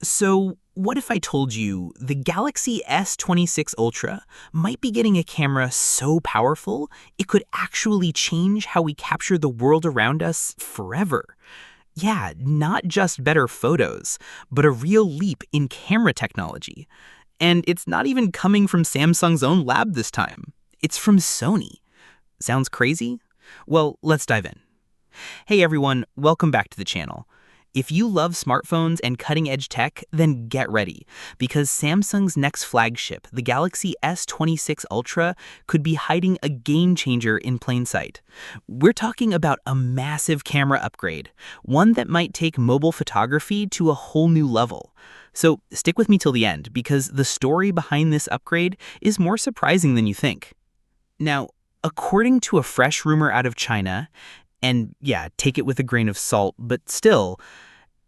So, what if I told you the Galaxy S26 Ultra might be getting a camera so powerful it could actually change how we capture the world around us forever? Yeah, not just better photos, but a real leap in camera technology. And it's not even coming from Samsung's own lab this time. It's from Sony. Sounds crazy? Well, let's dive in. Hey everyone, welcome back to the channel. If you love smartphones and cutting-edge tech, then get ready, because Samsung's next flagship, the Galaxy S26 Ultra, could be hiding a game-changer in plain sight. We're talking about a massive camera upgrade, one that might take mobile photography to a whole new level. So stick with me till the end, because the story behind this upgrade is more surprising than you think. Now, according to a fresh rumor out of China, and yeah, take it with a grain of salt, but still,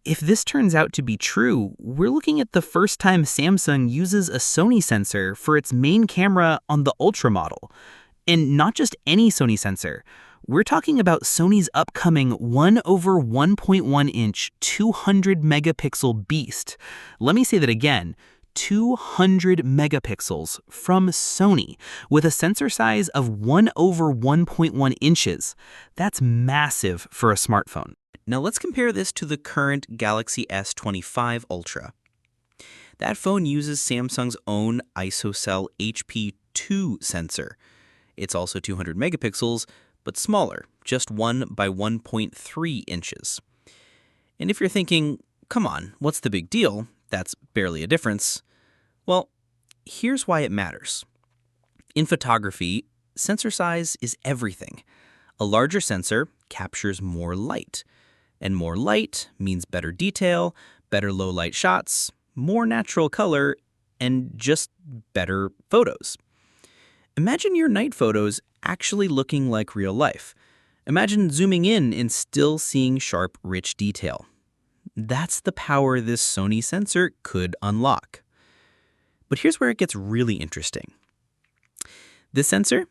if this turns out to be true, we're looking at the first time Samsung uses a Sony sensor for its main camera on the Ultra model. And not just any Sony sensor. We're talking about Sony's upcoming 1/1.1-inch 200 megapixel beast. Let me say that again. 200 megapixels from Sony with a sensor size of 1/1.1 inches. That's massive for a smartphone. Now let's compare this to the current Galaxy S25 Ultra. That phone uses Samsung's own ISOCELL HP2 sensor. It's also 200 megapixels, but smaller, just 1/1.3 inches. And if you're thinking, come on, what's the big deal? That's barely a difference. Well, here's why it matters. In photography, sensor size is everything. A larger sensor captures more light, and more light means better detail, better low-light shots, more natural color, and just better photos. Imagine your night photos actually looking like real life. Imagine zooming in and still seeing sharp, rich detail. That's the power this Sony sensor could unlock. But here's where it gets really interesting. This sensor,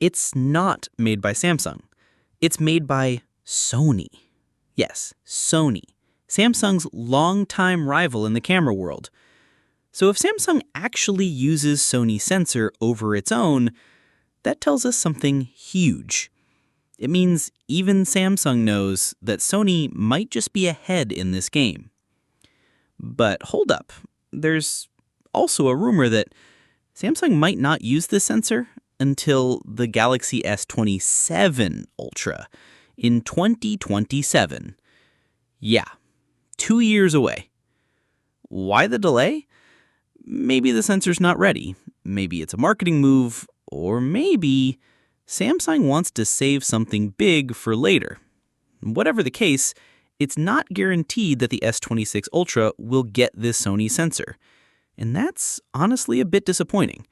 it's not made by Samsung. It's made by Sony. Yes, Sony, Samsung's longtime rival in the camera world. So if Samsung actually uses Sony sensor over its own, that tells us something huge. It means even Samsung knows that Sony might just be ahead in this game. But hold up, there's also a rumor that Samsung might not use this sensor until the Galaxy S27 Ultra in 2027. Yeah, 2 years away. Why the delay? Maybe the sensor's not ready. Maybe it's a marketing move, or maybe Samsung wants to save something big for later. Whatever the case, it's not guaranteed that the S26 Ultra will get this Sony sensor. And that's honestly a bit disappointing,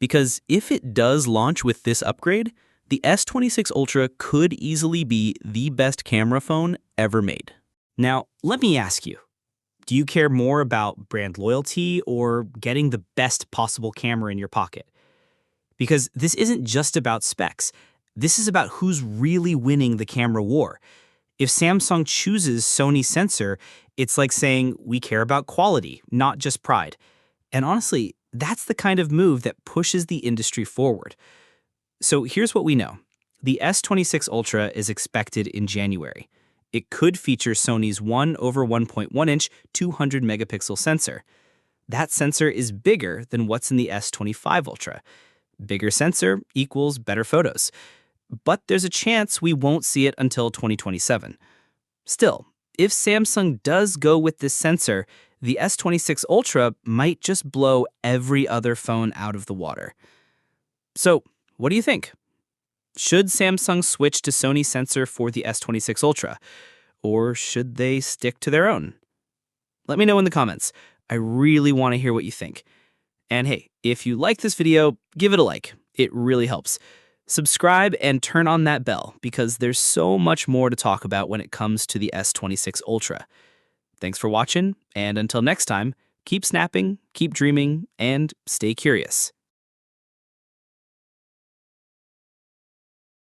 because if it does launch with this upgrade, the S26 Ultra could easily be the best camera phone ever made. Now, let me ask you, do you care more about brand loyalty or getting the best possible camera in your pocket? Because this isn't just about specs. This is about who's really winning the camera war. If Samsung chooses Sony sensor, it's like saying we care about quality, not just pride. And honestly, that's the kind of move that pushes the industry forward. So here's what we know. The S26 Ultra is expected in January. It could feature Sony's 1/1.1-inch 200 megapixel sensor. That sensor is bigger than what's in the S25 Ultra. Bigger sensor equals better photos. But there's a chance we won't see it until 2027. Still, if Samsung does go with this sensor, the S26 Ultra might just blow every other phone out of the water. So, what do you think? Should Samsung switch to Sony sensor for the S26 Ultra? Or should they stick to their own? Let me know in the comments. I really want to hear what you think. And hey, if you like this video, give it a like. It really helps. Subscribe and turn on that bell, because there's so much more to talk about when it comes to the S26 Ultra. Thanks for watching, and until next time, keep snapping, keep dreaming, and stay curious.